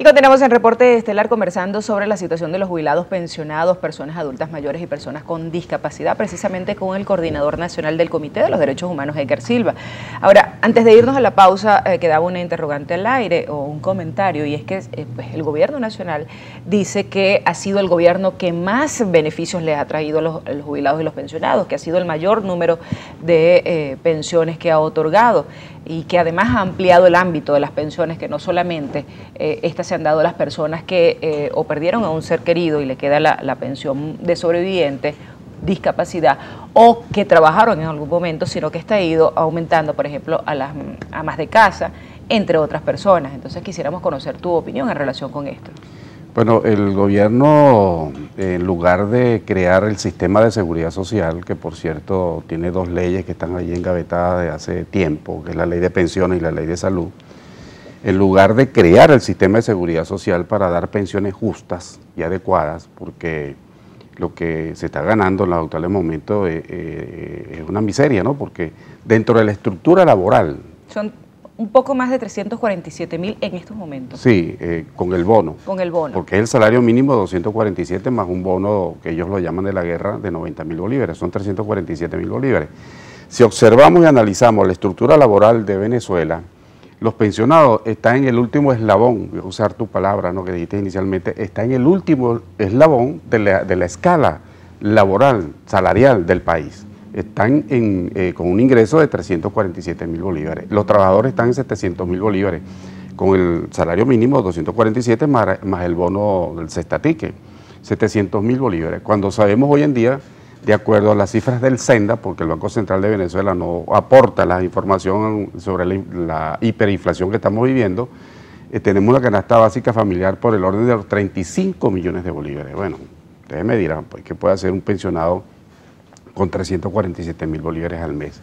continuamos en Reporte Estelar conversando sobre la situación de los jubilados, pensionados, personas adultas mayores y personas con discapacidad, precisamente con el coordinador nacional del Comité de los Derechos Humanos, Edgar Silva. Ahora, antes de irnos a la pausa, quedaba una interrogante al aire o un comentario, y es que pues el gobierno nacional dice que ha sido el gobierno que más beneficios les ha traído a los jubilados y los pensionados, que ha sido el mayor número de pensiones que ha otorgado, y que además ha ampliado el ámbito de las pensiones, que no solamente estas se han dado a las personas que o perdieron a un ser querido y le queda la pensión de sobreviviente, discapacidad, o que trabajaron en algún momento, sino que está ido aumentando, por ejemplo, a las amas de casa, entre otras personas. Entonces quisiéramos conocer tu opinión en relación con esto. Bueno, el gobierno, en lugar de crear el sistema de seguridad social, que por cierto tiene dos leyes que están ahí engavetadas de hace tiempo, que es la ley de pensiones y la ley de salud, en lugar de crear el sistema de seguridad social para dar pensiones justas y adecuadas, porque lo que se está ganando en los actuales momentos es una miseria, ¿no? Porque dentro de la estructura laboral... Son un poco más de 347.000 en estos momentos. Sí, con el bono. Con el bono. Porque es el salario mínimo de 247 más un bono que ellos lo llaman de la guerra de 90.000 bolívares, son 347.000 bolívares. Si observamos y analizamos la estructura laboral de Venezuela, los pensionados están en el último eslabón, voy a usar tu palabra, ¿no?, que dijiste inicialmente, está en el último eslabón de la escala laboral, salarial del país. Están con un ingreso de 347.000 bolívares. Los trabajadores están en 700.000 bolívares, con el salario mínimo de 247 más el bono del cestatique, 700.000 bolívares. Cuando sabemos hoy en día, de acuerdo a las cifras del SENDA, porque el Banco Central de Venezuela no aporta la información sobre la hiperinflación que estamos viviendo, tenemos una canasta básica familiar por el orden de los 35 millones de bolívares. Bueno, ustedes me dirán, pues, ¿qué puede hacer un pensionado con 347.000 bolívares al mes?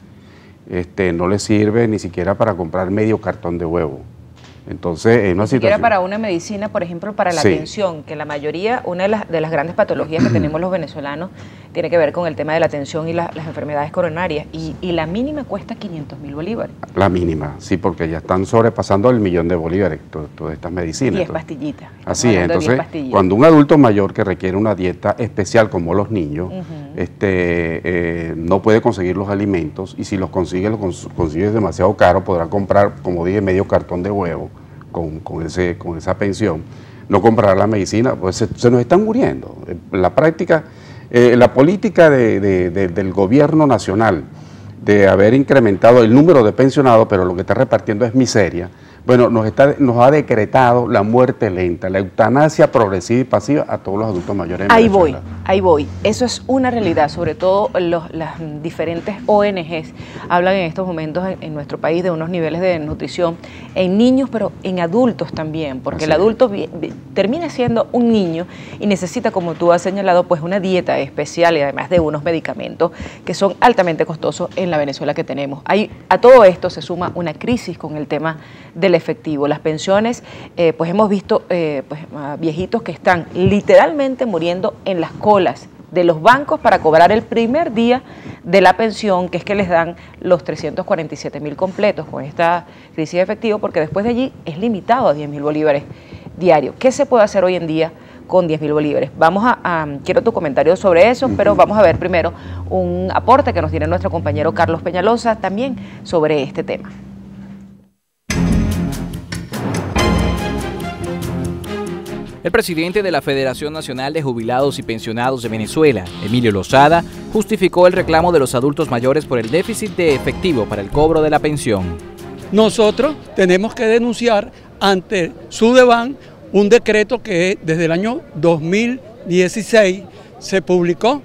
No le sirve ni siquiera para comprar medio cartón de huevo. Entonces, es una situación... para una medicina, por ejemplo, para la atención, que la mayoría, una de las grandes patologías que tenemos los venezolanos tiene que ver con el tema de la atención y las enfermedades coronarias, y la mínima cuesta 500.000 bolívares. La mínima, sí, porque ya están sobrepasando el 1.000.000 de bolívares todas estas medicinas. 10 pastillitas. Así es, entonces, cuando un adulto mayor que requiere una dieta especial como los niños, no puede conseguir los alimentos, y si los consigue demasiado caro, podrá comprar, como dije, medio cartón de huevo con esa pensión, no comprará la medicina, pues se nos están muriendo. La práctica, la política del gobierno nacional de haber incrementado el número de pensionados, pero lo que está repartiendo es miseria, bueno, nos ha decretado la muerte lenta, la eutanasia progresiva y pasiva a todos los adultos mayores en Venezuela. Ahí voy. Eso es una realidad, sobre todo las diferentes ONGs hablan en estos momentos en nuestro país de unos niveles de nutrición en niños, pero en adultos también, porque el adulto termina siendo un niño y necesita, como tú has señalado, pues una dieta especial y además de unos medicamentos que son altamente costosos en la Venezuela que tenemos. A todo esto se suma una crisis con el tema del efectivo. Las pensiones, pues hemos visto viejitos que están literalmente muriendo en las colas de los bancos para cobrar el primer día de la pensión, que es que les dan los 347.000 completos con esta crisis de efectivo, porque después de allí es limitado a 10.000 bolívares diarios. ¿Qué se puede hacer hoy en día con 10.000 bolívares? Quiero tu comentario sobre eso, pero vamos a ver primero un aporte que nos tiene nuestro compañero Carlos Peñalosa también sobre este tema. El presidente de la Federación Nacional de Jubilados y Pensionados de Venezuela, Emilio Lozada, justificó el reclamo de los adultos mayores por el déficit de efectivo para el cobro de la pensión. Nosotros tenemos que denunciar ante Sudeban un decreto que desde el año 2016 se publicó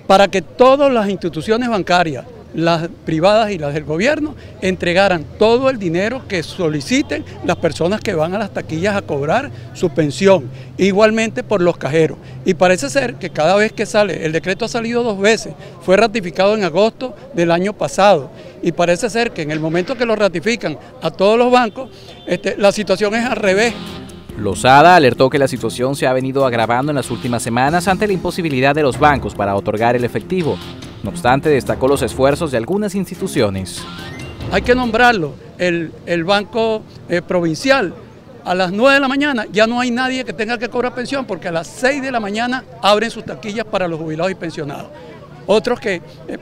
para que todas las instituciones bancarias, las privadas y las del gobierno, entregaran todo el dinero que soliciten las personas que van a las taquillas a cobrar su pensión, igualmente por los cajeros. Y parece ser que cada vez que sale, el decreto ha salido 2 veces, fue ratificado en agosto del año pasado, y parece ser que en el momento que lo ratifican a todos los bancos, la situación es al revés. Lozada alertó que la situación se ha venido agravando en las últimas semanas ante la imposibilidad de los bancos para otorgar el efectivo. No obstante, destacó los esfuerzos de algunas instituciones. Hay que nombrarlo, el Banco Provincial a las 9 de la mañana ya no hay nadie que tenga que cobrar pensión, porque a las 6 de la mañana abren sus taquillas para los jubilados y pensionados. Otros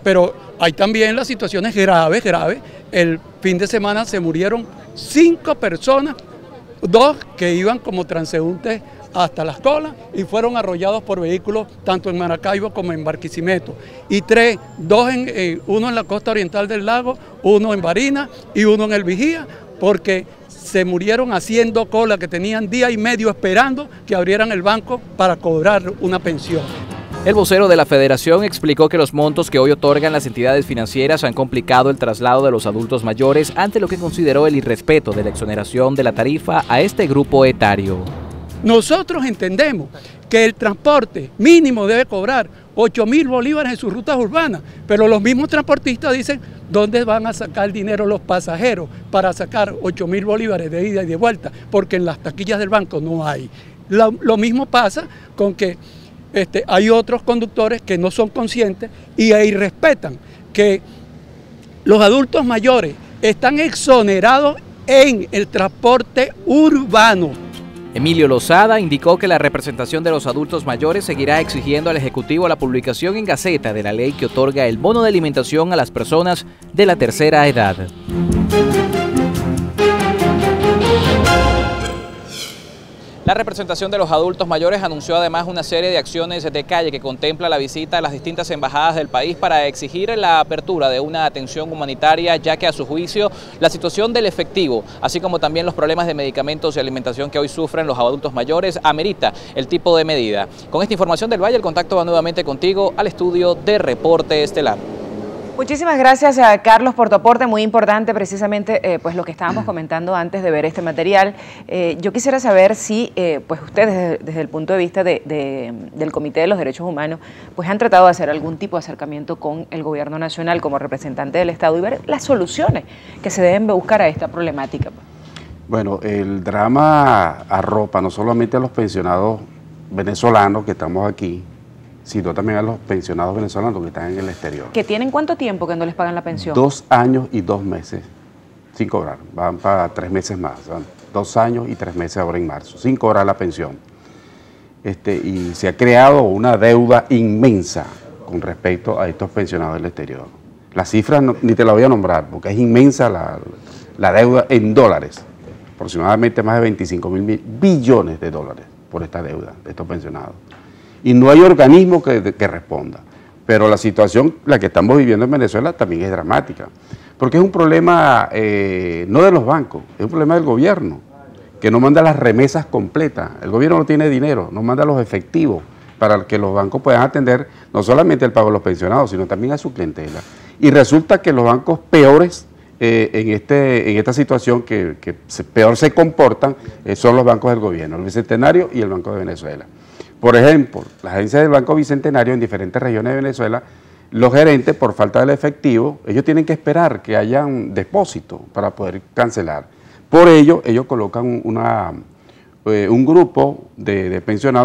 pero hay también las situaciones graves. El fin de semana se murieron 5 personas, 2 que iban como transeúntes hasta Las Colas y fueron arrollados por vehículos tanto en Maracaibo como en Barquisimeto. Y 3, 2 uno en la costa oriental del lago, uno en Barinas y uno en El Vigía, porque se murieron haciendo cola, que tenían día y medio esperando que abrieran el banco para cobrar una pensión. El vocero de la Federación explicó que los montos que hoy otorgan las entidades financieras han complicado el traslado de los adultos mayores ante lo que consideró el irrespeto de la exoneración de la tarifa a este grupo etario. Nosotros entendemos que el transporte mínimo debe cobrar 8.000 bolívares en sus rutas urbanas, pero los mismos transportistas dicen dónde van a sacar dinero los pasajeros para sacar 8.000 bolívares de ida y de vuelta, porque en las taquillas del banco no hay. Lo mismo pasa con que hay otros conductores que no son conscientes y irrespetan que los adultos mayores están exonerados en el transporte urbano. Emilio Lozada indicó que la representación de los adultos mayores seguirá exigiendo al Ejecutivo la publicación en Gaceta de la ley que otorga el bono de alimentación a las personas de la tercera edad. La representación de los adultos mayores anunció además una serie de acciones de calle que contempla la visita a las distintas embajadas del país para exigir la apertura de una atención humanitaria, ya que a su juicio la situación del efectivo, así como también los problemas de medicamentos y alimentación que hoy sufren los adultos mayores, amerita el tipo de medida. Con esta información del Valle, el contacto va nuevamente contigo al estudio de Reporte Estelar. Muchísimas gracias a Carlos por tu aporte, muy importante precisamente pues lo que estábamos comentando antes de ver este material. Yo quisiera saber si pues ustedes desde el punto de vista del Comité de los Derechos Humanos pues han tratado de hacer algún tipo de acercamiento con el gobierno nacional como representante del Estado y ver las soluciones que se deben buscar a esta problemática. Bueno, el drama arropa no solamente a los pensionados venezolanos que estamos aquí, sino también a los pensionados venezolanos que están en el exterior. ¿Que tienen cuánto tiempo que no les pagan la pensión? 2 años y 2 meses sin cobrar, van para 3 meses más, van 2 años y 3 meses ahora en marzo, sin cobrar la pensión. Y se ha creado una deuda inmensa con respecto a estos pensionados del exterior. Las cifras ni te la voy a nombrar, porque es inmensa la deuda en dólares, aproximadamente más de 25.000 billones de dólares por esta deuda de estos pensionados. Y no hay organismo que responda. Pero la situación, la que estamos viviendo en Venezuela, también es dramática. Porque es un problema no de los bancos, es un problema del gobierno, que no manda las remesas completas. El gobierno no tiene dinero, no manda los efectivos para que los bancos puedan atender no solamente el pago de los pensionados, sino también a su clientela. Y resulta que los bancos peores en esta situación que peor se comportan son los bancos del gobierno, el Bicentenario y el Banco de Venezuela. Por ejemplo, las agencias del Banco Bicentenario en diferentes regiones de Venezuela, los gerentes, por falta del efectivo, ellos tienen que esperar que haya un depósito para poder cancelar. Por ello, ellos colocan un grupo de pensionados